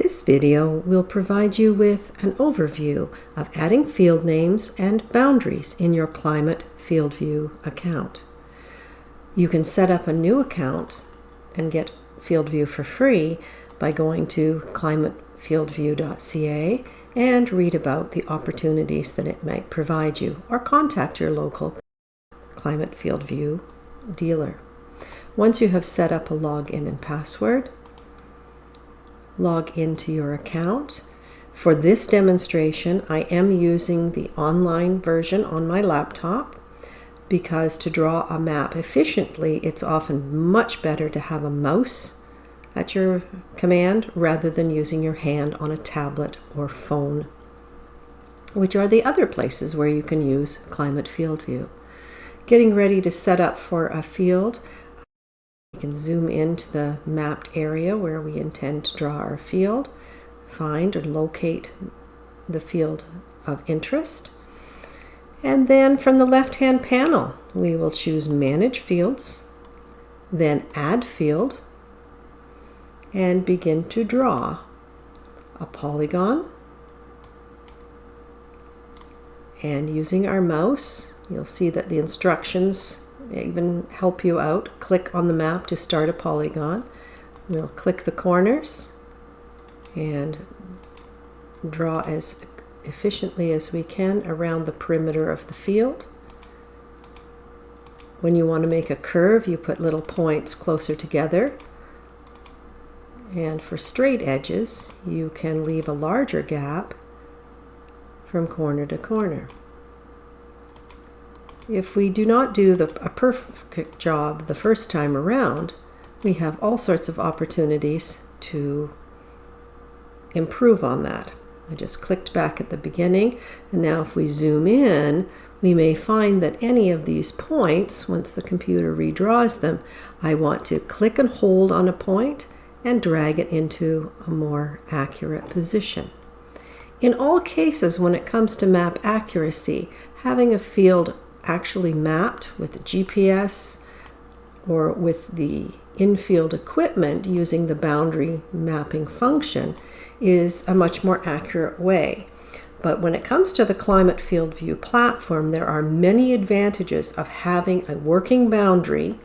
This video will provide you with an overview of adding field names and boundaries in your Climate Fieldview account. You can set up a new account and get Fieldview for free by going to climatefieldview.ca and read about the opportunities that it might provide you, or contact your local Climate Fieldview dealer. Once you have set up a login and password, log into your account. For this demonstration, I am using the online version on my laptop because to draw a map efficiently, it's often much better to have a mouse at your command rather than using your hand on a tablet or phone, which are the other places where you can use Climate Fieldview. Getting ready to set up for a field, we can zoom into the mapped area where we intend to draw our field, find or locate the field of interest, and then from the left-hand panel we will choose Manage Fields, then Add Field, and begin to draw a polygon. And using our mouse, you'll see that the instructions even help you out. Click on the map to start a polygon. We'll click the corners and draw as efficiently as we can around the perimeter of the field. When you want to make a curve, you put little points closer together. And for straight edges, you can leave a larger gap from corner to corner. If we do not do a perfect job the first time around, we have all sorts of opportunities to improve on that. I just clicked back at the beginning, and now if we zoom in, we may find that any of these points, once the computer redraws them, I want to click and hold on a point and drag it into a more accurate position. In all cases, when it comes to map accuracy, having a field actually mapped with the GPS or with the in-field equipment using the boundary mapping function is a much more accurate way. But when it comes to the Climate Fieldview platform, there are many advantages of having a working boundary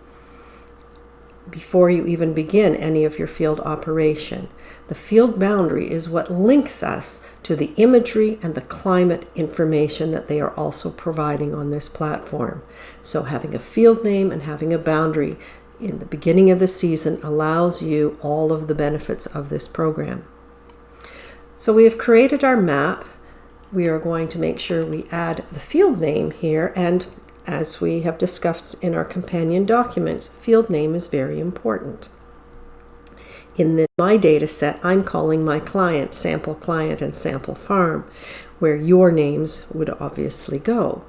before you even begin any of your field operation. The field boundary is what links us to the imagery and the climate information that they are also providing on this platform. So having a field name and having a boundary in the beginning of the season allows you all of the benefits of this program. So we have created our map. We are going to make sure we add the field name here, and as we have discussed in our companion documents, field name is very important. In my data set, I'm calling my client Sample Client and Sample Farm, where your names would obviously go.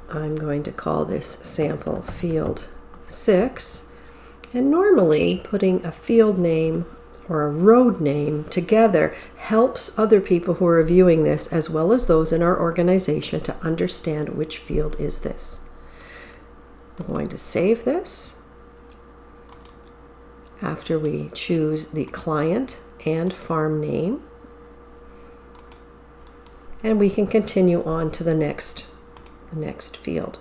I'm going to call this Sample Field 6, and normally putting a field name or a road name together helps other people who are viewing this, as well as those in our organization, to understand which field is this. I'm going to save this. After we choose the client and farm name, and we can continue on to the next field.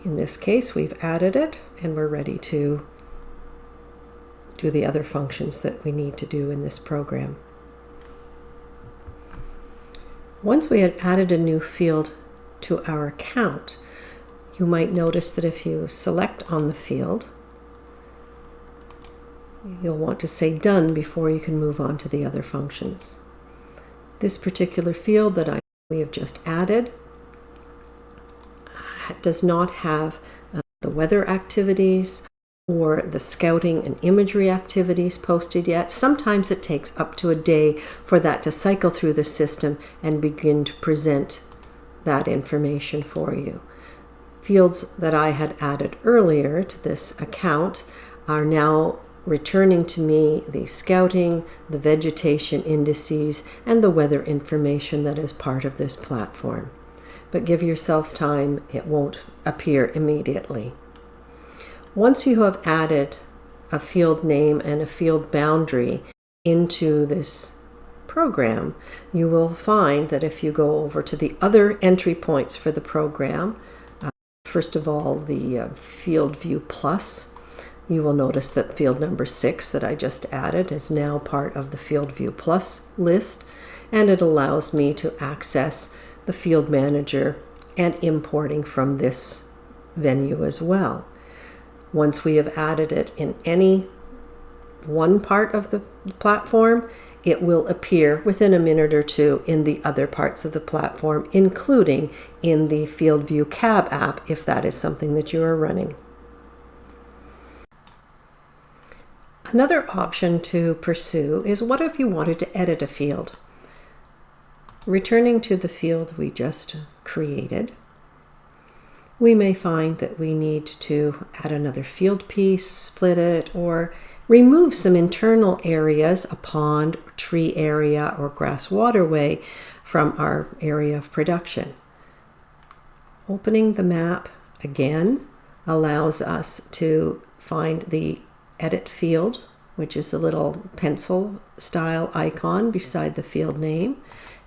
In this case, we've added it and we're ready to do the other functions that we need to do in this program. Once we have added a new field to our account, you might notice that if you select on the field, you'll want to say done before you can move on to the other functions. This particular field that we have just added does not have the weather activities or the scouting and imagery activities posted yet. Sometimes it takes up to a day for that to cycle through the system and begin to present that information for you. Fields that I had added earlier to this account are now returning to me the scouting, the vegetation indices, and the weather information that is part of this platform. But give yourselves time, it won't appear immediately. Once you have added a field name and a field boundary into this program, you will find that if you go over to the other entry points for the program, first of all, the FieldView Plus, you will notice that field number 6 that I just added is now part of the FieldView Plus list, and it allows me to access the Field Manager and importing from this venue as well. Once we have added it in any one part of the platform, it will appear within a minute or two in the other parts of the platform, including in the FieldView Cab app, if that is something that you are running. Another option to pursue is, what if you wanted to edit a field? Returning to the field we just created, we may find that we need to add another field piece, split it, or remove some internal areas, a pond, tree area, or grass waterway from our area of production. Opening the map again allows us to find the edit field, which is a little pencil style icon beside the field name.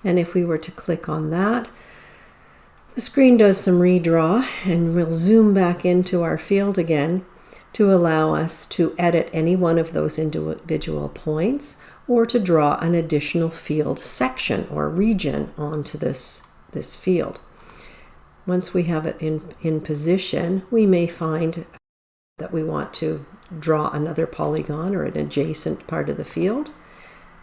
And if we were to click on that, the screen does some redraw, and we'll zoom back into our field again to allow us to edit any one of those individual points, or to draw an additional field section or region onto this field. Once we have it in position, we may find that we want to draw another polygon or an adjacent part of the field.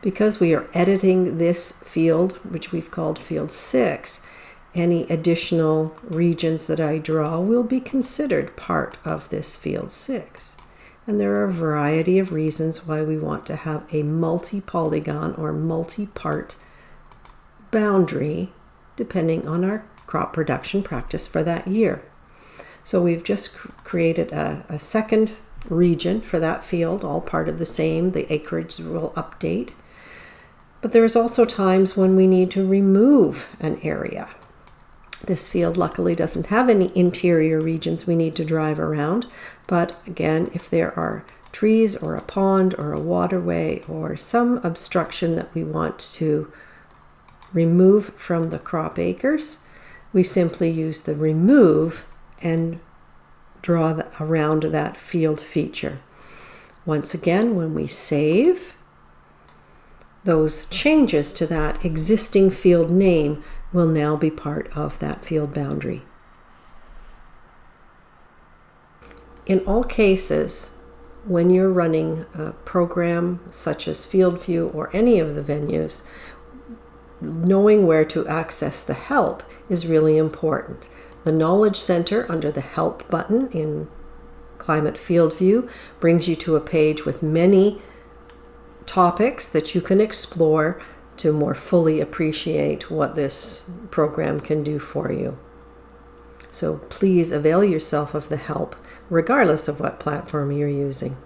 Because we are editing this field, which we've called field 6, any additional regions that I draw will be considered part of this field 6. And there are a variety of reasons why we want to have a multi-polygon or multi-part boundary, depending on our crop production practice for that year. So we've just created a second region for that field, all part of the same. The acreage will update. But there's also times when we need to remove an area. This field luckily doesn't have any interior regions we need to drive around, but again, if there are trees or a pond or a waterway or some obstruction that we want to remove from the crop acres, we simply use the remove and draw around that field feature. Once again, when we save, those changes to that existing field name will now be part of that field boundary. In all cases, when you're running a program such as FieldView or any of the venues, knowing where to access the help is really important. The Knowledge Center under the Help button in Climate Fieldview brings you to a page with many topics that you can explore to more fully appreciate what this program can do for you. So please avail yourself of the help, regardless of what platform you're using.